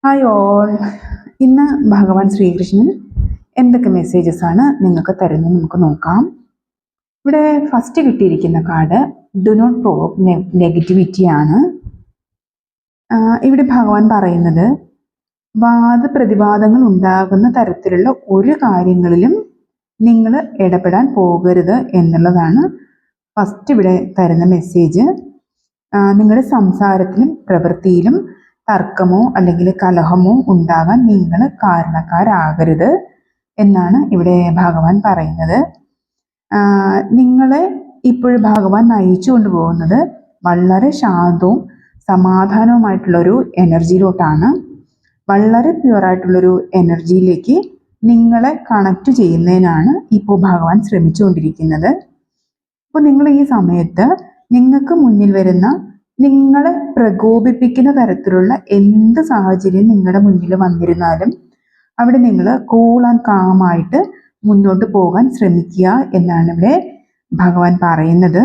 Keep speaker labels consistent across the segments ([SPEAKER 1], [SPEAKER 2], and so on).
[SPEAKER 1] Hi all. ഇന്ന് ഭഗവാൻ ശ്രീകൃഷ്ണൻ എന്തൊക്കെ മെസ്സേജസ് ആണ് നിങ്ങൾക്ക് തരുന്നത് നമുക്ക് നോക്കാം. ഇവിടെ ഫസ്റ്റ് കിട്ടിയിരിക്കുന്ന card do not provoke negativity ആണ്. ഇവിടെ ഭഗവാൻ പറയുന്നത് വാദപ്രതിവാദങ്ങൾ ഉണ്ടാകുന്ന തരത്തിലുള്ള ഒരു കാര്യങ്ങളിലും നിങ്ങൾ ഇടപെടാൻ പോകരുത് എന്നുള്ളതാണ് ഫസ്റ്റ് ഇവിടെ തരുന്ന മെസ്സേജ്. നിങ്ങളുടെ സംസാരത്തിലും പ്രവൃത്തിയിലും തർക്കമോ അല്ലെങ്കിൽ കലഹമോ ഉണ്ടാകാൻ നിങ്ങൾ കാരണക്കാരാകരുത് എന്നാണ് ഇവിടെ ഭഗവാൻ പറയുന്നത്. നിങ്ങളെ ഇപ്പോൾ ഭഗവാൻ നയിച്ചു കൊണ്ടുപോകുന്നത് വളരെ ശാന്തവും സമാധാനവുമായിട്ടുള്ളൊരു എനർജിയിലോട്ടാണ്. വളരെ പ്യുവറായിട്ടുള്ളൊരു എനർജിയിലേക്ക് നിങ്ങളെ കണക്റ്റ് ചെയ്യുന്നതിനാണ് ഇപ്പോൾ ഭഗവാൻ ശ്രമിച്ചുകൊണ്ടിരിക്കുന്നത്. അപ്പോൾ നിങ്ങൾ ഈ സമയത്ത് നിങ്ങൾക്ക് മുന്നിൽ വരുന്ന നിങ്ങളെ പ്രകോപിപ്പിക്കുന്ന തരത്തിലുള്ള എന്ത് സാഹചര്യം നിങ്ങളുടെ മുന്നിൽ വന്നിരുന്നാലും അവിടെ നിങ്ങൾ കൂൾ ആൻഡ് കാമായിട്ട് മുന്നോട്ട് പോകാൻ ശ്രമിക്കുക എന്നാണ് ഇവിടെ ഭഗവാൻ പറയുന്നത്.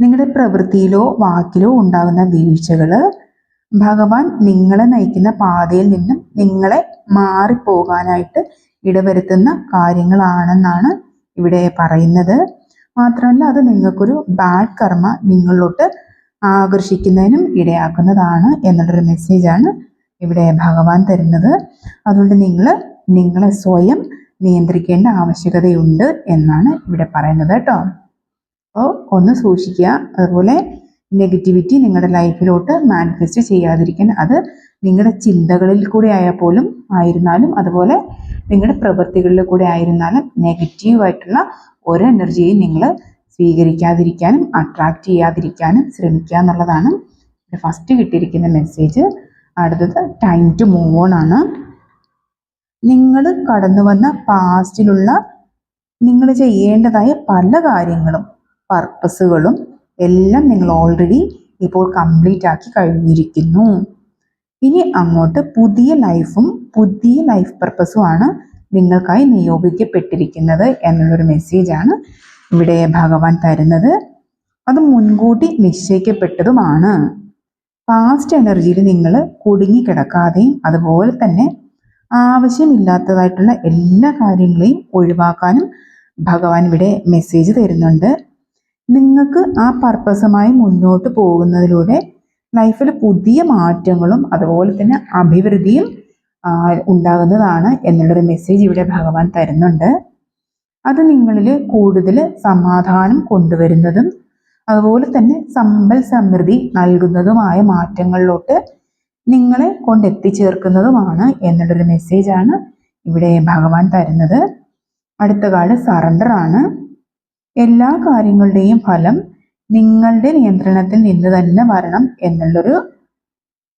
[SPEAKER 1] നിങ്ങളുടെ പ്രവൃത്തിയിലോ വാക്കിലോ ഉണ്ടാകുന്ന വീഴ്ചകൾ ഭഗവാൻ നിങ്ങളെ നയിക്കുന്ന പാതയിൽ നിന്നും നിങ്ങളെ മാറിപ്പോകാനായിട്ട് ഇടവരുത്തുന്ന കാര്യങ്ങളാണെന്നാണ് ഇവിടെ പറയുന്നത്. മാത്രമല്ല അത് നിങ്ങൾക്കൊരു ബാഡ് കർമ്മ നിങ്ങളിലോട്ട് ആകർഷിക്കുന്നതിനും ഇടയാക്കുന്നതാണ് എന്നുള്ളൊരു മെസ്സേജാണ് ഇവിടെ ഭഗവാൻ തരുന്നത്. അതുകൊണ്ട് നിങ്ങളെ സ്വയം നിയന്ത്രിക്കേണ്ട ആവശ്യകതയുണ്ട് എന്നാണ് ഇവിടെ പറയുന്നത് കേട്ടോ. അപ്പോൾ ഒന്ന് സൂക്ഷിക്കുക. അതുപോലെ നെഗറ്റിവിറ്റി നിങ്ങളുടെ ലൈഫിലോട്ട് മാനിഫെസ്റ്റ് ചെയ്യാതിരിക്കാൻ, അത് നിങ്ങളുടെ ചിന്തകളിൽ കൂടെ ആയിരുന്നാലും അതുപോലെ നിങ്ങളുടെ പ്രവൃത്തികളിൽ കൂടെ ആയിരുന്നാലും നെഗറ്റീവായിട്ടുള്ള ഒരു എനർജിയും നിങ്ങൾ സ്വീകരിക്കാതിരിക്കാനും അട്രാക്റ്റ് ചെയ്യാതിരിക്കാനും ശ്രമിക്കുക എന്നുള്ളതാണ് ഫസ്റ്റ് കിട്ടിയിരിക്കുന്ന മെസ്സേജ്. അടുത്തത് ടൈം ടു മൂവ് ഓൺ ആണ്. നിങ്ങൾ കടന്നു വന്ന പാസ്റ്റിലുള്ള നിങ്ങൾ ചെയ്യേണ്ടതായ പല കാര്യങ്ങളും പർപ്പസുകളും എല്ലാം നിങ്ങൾ ഓൾറെഡി ഇപ്പോൾ കംപ്ലീറ്റ് ആക്കി കഴിഞ്ഞിരിക്കുന്നു. ഇനി അങ്ങോട്ട് പുതിയ ലൈഫും പുതിയ ലൈഫ് പർപ്പസുമാണ് നിങ്ങൾക്കായി നിയോഗിക്കപ്പെട്ടിരിക്കുന്നത് എന്നുള്ളൊരു മെസ്സേജാണ് ഇവിടെ ഭഗവാൻ തരുന്നത്. അത് മുൻകൂട്ടി നിശ്ചയിക്കപ്പെട്ടതുമാണ്. പാസ്റ്റ് എനർജിയിൽ നിങ്ങൾ കുടുങ്ങിക്കിടക്കാതെയും അതുപോലെ തന്നെ ആവശ്യമില്ലാത്തതായിട്ടുള്ള എല്ലാ കാര്യങ്ങളെയും ഒഴിവാക്കാനും ഭഗവാൻ ഇവിടെ മെസ്സേജ് തരുന്നുണ്ട്. നിങ്ങൾക്ക് ആ പർപ്പസുമായി മുന്നോട്ട് പോകുന്നതിലൂടെ ലൈഫിൽ പുതിയ മാറ്റങ്ങളും അതുപോലെ തന്നെ അഭിവൃദ്ധിയും ഉണ്ടാകുന്നതാണ് എന്നുള്ളൊരു മെസ്സേജ് ഇവിടെ ഭഗവാൻ തരുന്നുണ്ട്. അത് നിങ്ങളിൽ കൂടുതൽ സമാധാനം കൊണ്ടുവരുന്നതും അതുപോലെ തന്നെ സമ്പൽ സമൃദ്ധി നൽകുന്നതുമായ മാറ്റങ്ങളിലോട്ട് നിങ്ങളെ കൊണ്ടെത്തിച്ചേർക്കുന്നതുമാണ് എന്നുള്ളൊരു മെസ്സേജാണ് ഇവിടെ ഭഗവാൻ തരുന്നത്. അടുത്ത കാർഡ് സറണ്ടർ ആണ്. എല്ലാ കാര്യങ്ങളുടെയും ഫലം നിങ്ങളുടെ നിയന്ത്രണത്തിൽ നിന്ന് തന്നെ വരണം എന്നുള്ളൊരു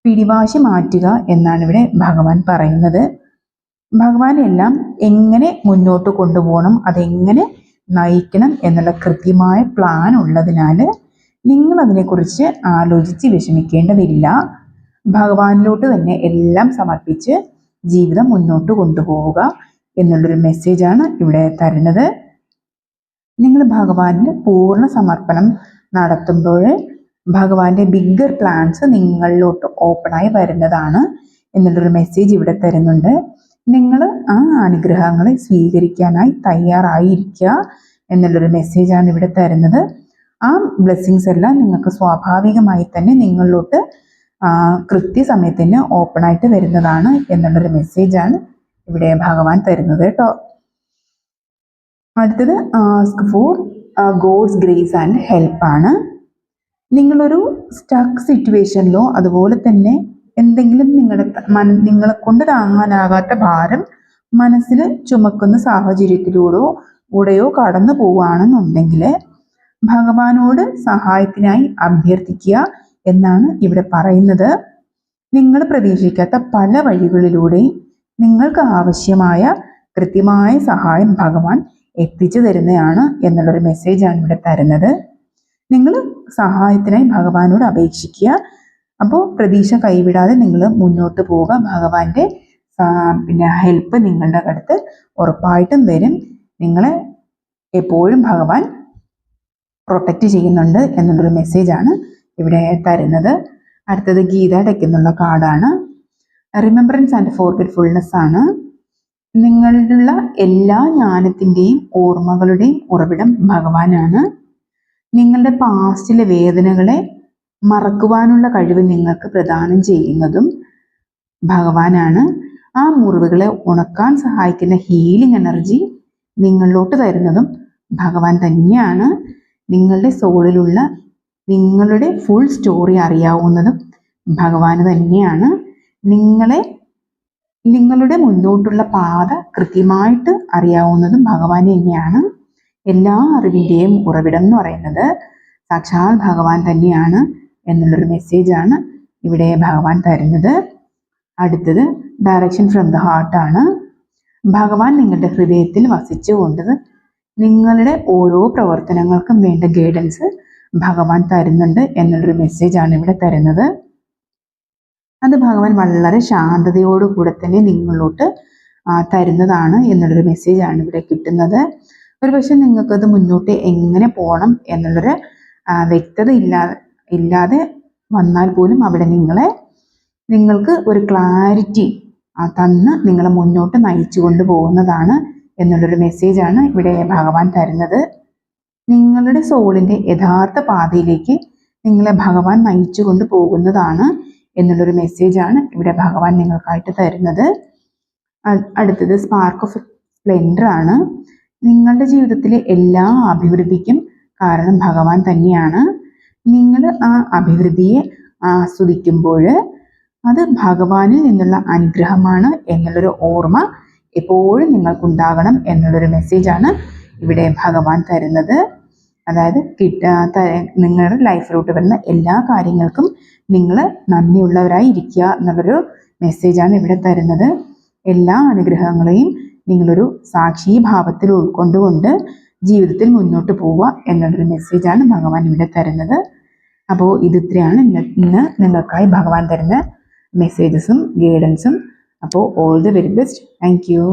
[SPEAKER 1] പിടിവാശി മാറ്റുക എന്നാണ് ഇവിടെ ഭഗവാൻ പറയുന്നത്. ഭഗവാൻ എല്ലാം എങ്ങനെ മുന്നോട്ട് കൊണ്ടുപോകണം, അതെങ്ങനെ നയിക്കണം എന്നുള്ള കൃത്യമായ പ്ലാൻ ഉള്ളതിനാൽ നിങ്ങൾ അതിനെക്കുറിച്ച് ആലോചിച്ച് വിഷമിക്കേണ്ടതില്ല. ഭഗവാനിലോട്ട് തന്നെ എല്ലാം സമർപ്പിച്ച് ജീവിതം മുന്നോട്ട് കൊണ്ടുപോവുക എന്നുള്ളൊരു മെസ്സേജാണ് ഇവിടെ തരുന്നത്. നിങ്ങൾ ഭഗവാനിൽ പൂർണ്ണ സമർപ്പണം നടത്തുമ്പോൾ ഭഗവാന്റെ ബിഗ്ഗർ പ്ലാൻസ് നിങ്ങളിലോട്ട് ഓപ്പണായി വരുന്നതാണ് എന്നുള്ളൊരു മെസ്സേജ് ഇവിടെ തരുന്നുണ്ട്. നിങ്ങൾ ആ അനുഗ്രഹങ്ങളെ സ്വീകരിക്കാനായി തയ്യാറായിരിക്കുക എന്നുള്ളൊരു മെസ്സേജാണ് ഇവിടെ തരുന്നത്. ആ ബ്ലെസ്സിങ്സ് എല്ലാം നിങ്ങൾക്ക് സ്വാഭാവികമായി തന്നെ നിങ്ങളിലോട്ട് കൃത്യസമയത്തിന് ഓപ്പണായിട്ട് വരുന്നതാണ് എന്നുള്ളൊരു മെസ്സേജാണ് ഇവിടെ ഭഗവാൻ തരുന്നത് കേട്ടോ. അടുത്തത് ask for God's grace and ഹെൽപ്പാണ്. നിങ്ങളൊരു സ്റ്റക്ക് സിറ്റുവേഷനിലോ അതുപോലെ തന്നെ എന്തെങ്കിലും നിങ്ങളെ കൊണ്ട് താങ്ങാനാകാത്ത ഭാരം മനസ്സിൽ ചുമക്കുന്ന സാഹചര്യത്തിലൂടെയോ കടന്നു പോവുകയാണെന്നുണ്ടെങ്കിൽ ഭഗവാനോട് സഹായത്തിനായി അഭ്യർത്ഥിക്കുക എന്നാണ് ഇവിടെ പറയുന്നത്. നിങ്ങൾ പ്രതീക്ഷിക്കാത്ത പല വഴികളിലൂടെയും നിങ്ങൾക്ക് ആവശ്യമായ കൃത്യമായ സഹായം ഭഗവാൻ എത്തിച്ചു തരുന്നതാണ് എന്നുള്ളൊരു മെസ്സേജാണ് ഇവിടെ തരുന്നത്. നിങ്ങൾ സഹായത്തിനായി ഭഗവാനോട് അപേക്ഷിക്കുക. അപ്പോൾ പ്രതീക്ഷ കൈവിടാതെ നിങ്ങൾ മുന്നോട്ട് പോവുക. ഭഗവാന്റെ ഹെൽപ്പ് നിങ്ങളുടെ അടുത്ത് ഉറപ്പായിട്ടും വരും. നിങ്ങളെ എപ്പോഴും ഭഗവാൻ പ്രൊട്ടക്റ്റ് ചെയ്യുന്നുണ്ട് എന്നുള്ളൊരു മെസ്സേജാണ് ഇവിടെ തരുന്നത്. അടുത്തത് ഗീത ഡെക്ക് എന്നുള്ള കാർഡാണ്. റിമെമ്പറൻസ് ആൻഡ് ഫോർഗെറ്റ്ഫുൾനെസ് ആണ്. നിങ്ങളുടെ എല്ലാ ജ്ഞാനത്തിൻ്റെയും ഓർമ്മകളുടെയും ഉറവിടം ഭഗവാനാണ്. നിങ്ങളുടെ പാസ്റ്റിലെ വേദനകളെ മറക്കുവാനുള്ള കഴിവ് നിങ്ങൾക്ക് പ്രദാനം ചെയ്യുന്നതും ഭഗവാനാണ്. ആ മുറിവുകളെ ഉണക്കാൻ സഹായിക്കുന്ന ഹീലിംഗ് എനർജി നിങ്ങളിലോട്ട് തരുന്നതും ഭഗവാൻ തന്നെയാണ്. നിങ്ങളുടെ സോളിലുള്ള നിങ്ങളുടെ ഫുൾ സ്റ്റോറി അറിയാവുന്നതും ഭഗവാന് തന്നെയാണ്. നിങ്ങളുടെ മുന്നോട്ടുള്ള പാത കൃത്യമായിട്ട് അറിയാവുന്നതും ഭഗവാൻ തന്നെയാണ്. എല്ലാ അറിവിൻ്റെയും ഉറവിടം എന്ന് പറയുന്നത് സാക്ഷാൽ ഭഗവാൻ തന്നെയാണ് എന്നുള്ളൊരു മെസ്സേജാണ് ഇവിടെ ഭഗവാൻ തരുന്നത്. അടുത്തത് ഡയറക്ഷൻ ഫ്രം ദ ഹാർട്ടാണ്. ഭഗവാൻ നിങ്ങളുടെ ഹൃദയത്തിൽ വസിച്ചുകൊണ്ട് നിങ്ങളുടെ ഓരോ പ്രവർത്തനങ്ങൾക്കും വേണ്ട ഗൈഡൻസ് ഭഗവാൻ തരുന്നുണ്ട് എന്നുള്ളൊരു മെസ്സേജാണ് ഇവിടെ തരുന്നത്. അത് ഭഗവാൻ വളരെ ശാന്തതയോടുകൂടെ തന്നെ നിങ്ങളോട്ട് തരുന്നതാണ് എന്നുള്ളൊരു മെസ്സേജാണ് ഇവിടെ കിട്ടുന്നത്. ഒരു പക്ഷെ നിങ്ങൾക്കത് മുന്നോട്ട് എങ്ങനെ പോകണം എന്നുള്ളൊരു വ്യക്തത ഇല്ലാതെ വന്നാൽ പോലും അവിടെ നിങ്ങൾക്ക് ഒരു ക്ലാരിറ്റി തന്ന് നിങ്ങളെ മുന്നോട്ട് നയിച്ചു കൊണ്ടുപോകുന്നതാണ് എന്നുള്ളൊരു മെസ്സേജാണ് ഇവിടെ ഭഗവാൻ തരുന്നത്. നിങ്ങളുടെ സോളിൻ്റെ യഥാർത്ഥ പാതയിലേക്ക് നിങ്ങളെ ഭഗവാൻ നയിച്ചു കൊണ്ട് പോകുന്നതാണ് എന്നുള്ളൊരു മെസ്സേജാണ് ഇവിടെ ഭഗവാൻ നിങ്ങൾക്കായിട്ട് തരുന്നത്. അടുത്തത് സ്പാർക്ക് ഓഫ് സ്പ്ലെൻഡർ ആണ്. നിങ്ങളുടെ ജീവിതത്തിലെ എല്ലാ അഭിവൃദ്ധിക്കും കാരണം ഭഗവാൻ തന്നെയാണ്. നിങ്ങൾ ആ അഭിവൃദ്ധിയെ ആസ്വദിക്കുമ്പോൾ അത് ഭഗവാനിൽ നിന്നുള്ള അനുഗ്രഹമാണ് എന്നുള്ളൊരു ഓർമ്മ എപ്പോഴും നിങ്ങൾക്കുണ്ടാകണം എന്നുള്ളൊരു മെസ്സേജാണ് ഇവിടെ ഭഗവാൻ തരുന്നത്. അതായത് നിങ്ങളുടെ ലൈഫിലോട്ട് വരുന്ന എല്ലാ കാര്യങ്ങൾക്കും നിങ്ങൾ നന്ദിയുള്ളവരായി ഇരിക്കുക എന്നുള്ളൊരു മെസ്സേജാണ് ഇവിടെ തരുന്നത്. എല്ലാ അനുഗ്രഹങ്ങളെയും നിങ്ങളൊരു സാക്ഷി ഭാവത്തിൽ ഉൾക്കൊണ്ടുകൊണ്ട് ജീവിതത്തിൽ മുന്നോട്ട് പോവുക എന്നുള്ളൊരു മെസ്സേജാണ് ഭഗവാൻ ഇവിടെ തരുന്നത്. അപ്പോൾ ഇത്രയാണ് ഇന്ന് നിങ്ങൾക്കായി ഭഗവാൻ തരുന്ന മെസ്സേജസും ഗൈഡൻസും. അപ്പോൾ all the very best. Thank you.